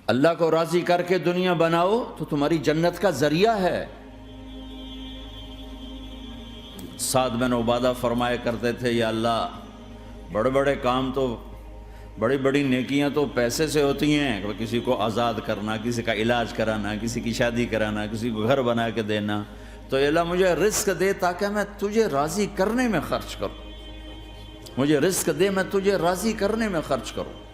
اللہ کو راضی کر کے دنیا بناؤ تو تمہاری جنت کا ذریعہ ہے۔ سعد بن عبادہ فرمایا کرتے تھے، یا اللہ بڑے بڑے کام تو، بڑی بڑی نیکیاں تو پیسے سے ہوتی ہیں، کسی کو آزاد کرنا، کسی کا علاج کرانا، کسی کی شادی کرانا، کسی کو گھر بنا کے دینا، تو اللہ مجھے رزق دے تاکہ میں تجھے راضی کرنے میں خرچ کروں، مجھے رزق دے میں تجھے راضی کرنے میں خرچ کروں۔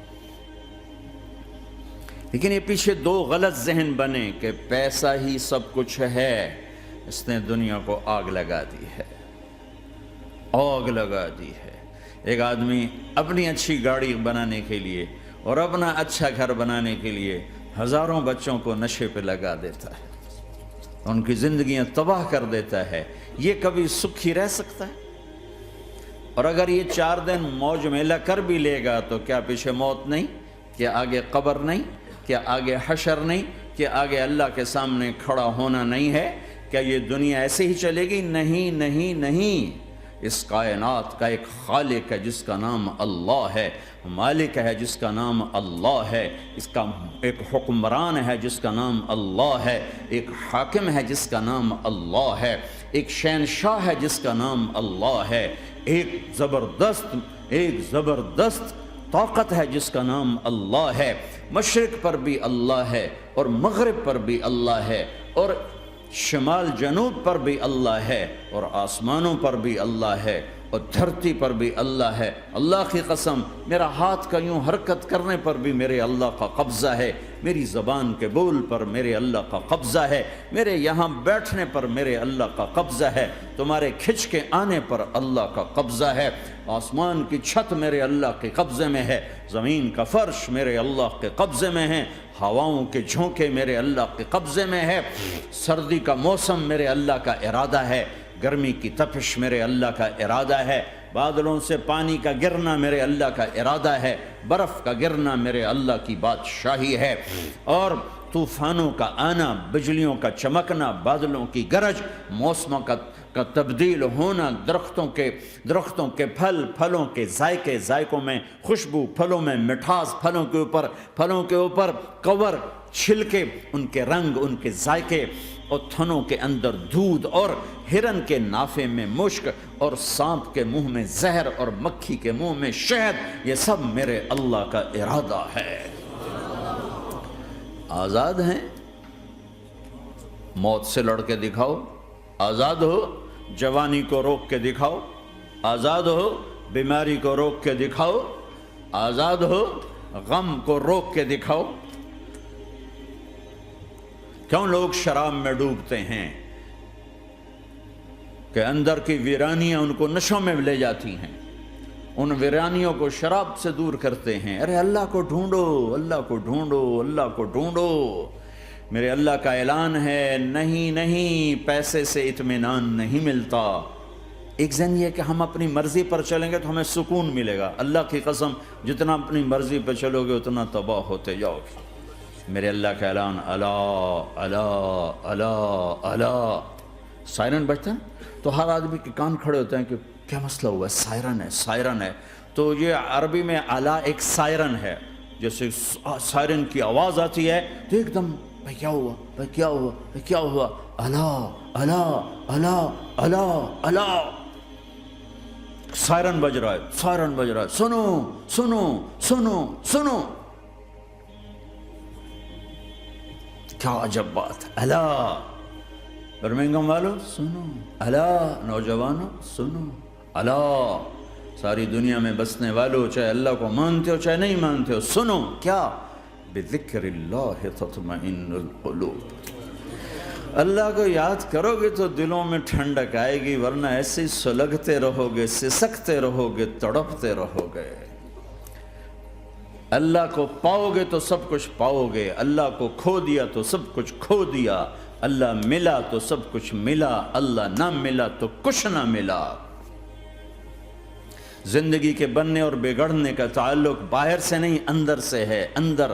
لیکن یہ پیچھے دو غلط ذہن بنے کہ پیسہ ہی سب کچھ ہے، اس نے دنیا کو آگ لگا دی ہے، آگ لگا دی ہے۔ ایک آدمی اپنی اچھی گاڑی بنانے کے لیے اور اپنا اچھا گھر بنانے کے لیے ہزاروں بچوں کو نشے پہ لگا دیتا ہے، ان کی زندگیاں تباہ کر دیتا ہے۔ یہ کبھی سکھی رہ سکتا ہے؟ اور اگر یہ 4 دن موج میلہ کر بھی لے گا تو کیا پیچھے موت نہیں؟ کیا آگے قبر نہیں؟ کیا آگے حشر نہیں؟ کیا آگے اللہ کے سامنے کھڑا ہونا نہیں ہے؟ کیا یہ دنیا ایسے ہی چلے گی؟ نہیں نہیں نہیں، اس کائنات کا ایک خالق ہے جس کا نام اللہ ہے، مالک ہے جس کا نام اللہ ہے، اس کا ایک حکمران ہے جس کا نام اللہ ہے، ایک حاکم ہے جس کا نام اللہ ہے، ایک شہنشاہ ہے جس کا نام اللہ ہے، ایک زبردست طاقت ہے جس کا نام اللہ ہے۔ مشرق پر بھی اللہ ہے اور مغرب پر بھی اللہ ہے اور شمال جنوب پر بھی اللہ ہے اور آسمانوں پر بھی اللہ ہے اور دھرتی پر بھی اللہ ہے۔ اللہ کی قسم، میرا ہاتھ کا یوں حرکت کرنے پر بھی میرے اللہ کا قبضہ ہے، میری زبان کے بول پر میرے اللہ کا قبضہ ہے، میرے یہاں بیٹھنے پر میرے اللہ کا قبضہ ہے، تمہارے کھچ کے آنے پر اللہ کا قبضہ ہے۔ آسمان کی چھت میرے اللہ کے قبضے میں ہے، زمین کا فرش میرے اللہ کے قبضے میں ہے، ہواؤں کے جھونکے میرے اللہ کے قبضے میں ہے، سردی کا موسم میرے اللہ کا ارادہ ہے، گرمی کی تپش میرے اللہ کا ارادہ ہے، بادلوں سے پانی کا گرنا میرے اللہ کا ارادہ ہے، برف کا گرنا میرے اللہ کی بادشاہی ہے، اور طوفانوں کا آنا، بجلیوں کا چمکنا، بادلوں کی گرج، موسموں کا تبدیل ہونا، درختوں کے پھلوں کے ذائقوں میں خوشبو، پھلوں میں مٹھاس، پھلوں کے اوپر کور، چھلکے، ان کے رنگ، ان کے ذائقے، اور تھنوں کے اندر دودھ، اور ہرن کے نافے میں مشک، اور سانپ کے منہ میں زہر، اور مکھی کے منہ میں شہد، یہ سب میرے اللہ کا ارادہ ہے۔ آزاد ہیں؟ موت سے لڑ کے دکھاؤ، آزاد ہو، جوانی کو روک کے دکھاؤ، آزاد ہو، بیماری کو روک کے دکھاؤ، آزاد ہو، غم کو روک کے دکھاؤ۔ کیوں لوگ شراب میں ڈوبتے ہیں؟ کہ اندر کی ویرانیاں ان کو نشوں میں لے جاتی ہیں، ان ویرانیوں کو شراب سے دور کرتے ہیں۔ ارے اللہ کو ڈھونڈو، اللہ کو ڈھونڈو، اللہ کو ڈھونڈو۔ میرے اللہ کا اعلان ہے، نہیں پیسے سے اطمینان نہیں ملتا۔ ایک ذہن یہ کہ ہم اپنی مرضی پر چلیں گے تو ہمیں سکون ملے گا۔ اللہ کی قسم، جتنا اپنی مرضی پر چلو گے اتنا تباہ ہوتے جاؤ گے۔ میرے اللہ کا اعلان، اللہ اللہ اللہ اللہ، سائرن بجتا ہے تو ہر آدمی کے کان کھڑے ہوتے ہیں کہ کیا مسئلہ ہوا ہے؟ سائرن ہے۔ تو یہ عربی میں اعلیٰ ایک سائرن ہے، جیسے سائرن کی آواز آتی ہے تو ایک دم بھائی کیا ہوا، بھائی کیا ہوا، بھائی کیا ہوا، اللہ اللہ اللہ اللہ اللہ، سائرن بج رہا ہے، سنو سنو سنو سنو، کیا عجب بات ہے۔ اللہ برمنگم والو سنو، اللہ نوجوانوں سنو، اللہ ساری دنیا میں بسنے والو، چاہے اللہ کو مانتے ہو چاہے نہیں مانتے ہو، سنو، کیا؟ بذکر اللہ تطمئن القلوب، اللہ کو یاد کرو گے تو دلوں میں ٹھنڈک آئے گی، ورنہ ایسے ہی سلگتے رہو گے، سسکتے رہو گے، تڑپتے رہو گے۔ اللہ کو پاؤ گے تو سب کچھ پاؤ گے، اللہ کو کھو دیا تو سب کچھ کھو دیا، اللہ ملا تو سب کچھ ملا، اللہ نہ ملا تو کچھ نہ ملا۔ زندگی کے بننے اور بگڑنے کا تعلق باہر سے نہیں اندر سے ہے۔ اندر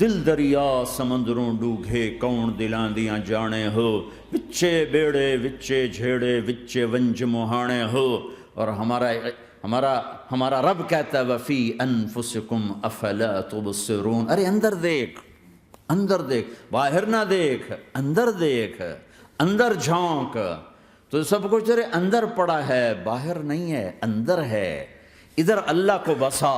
دل دریا سمندروں ڈوگھے، کون دلاں دیاں جانے ہو، وچے بیڑے وچے جھیڑے وچے ونج مہانے ہو۔ اور ہمارا رب کہتا ہے وفی انفسکم افلا تبصرون، ارے اندر دیکھ، اندر دیکھ، باہر نہ دیکھ، اندر دیکھ، اندر جھونک، تو سب کچھ تیرے اندر پڑا ہے، باہر نہیں ہے، اندر ہے۔ ادھر اللہ کو بسا،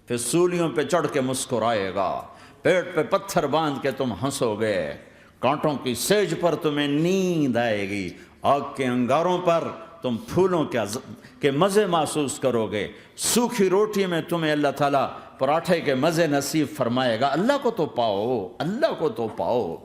پھر سولیوں پہ چڑھ کے مسکرائے گا، پیٹ پہ پتھر باندھ کے تم ہنسو گے، کانٹوں کی سیج پر تمہیں نیند آئے گی، آگ کے انگاروں پر تم پھولوں کے مزے محسوس کرو گے، سوکھی روٹی میں تمہیں اللہ تعالیٰ پراٹھے کے مزے نصیب فرمائے گا۔ اللہ کو تو پاؤ، اللہ کو تو پاؤ۔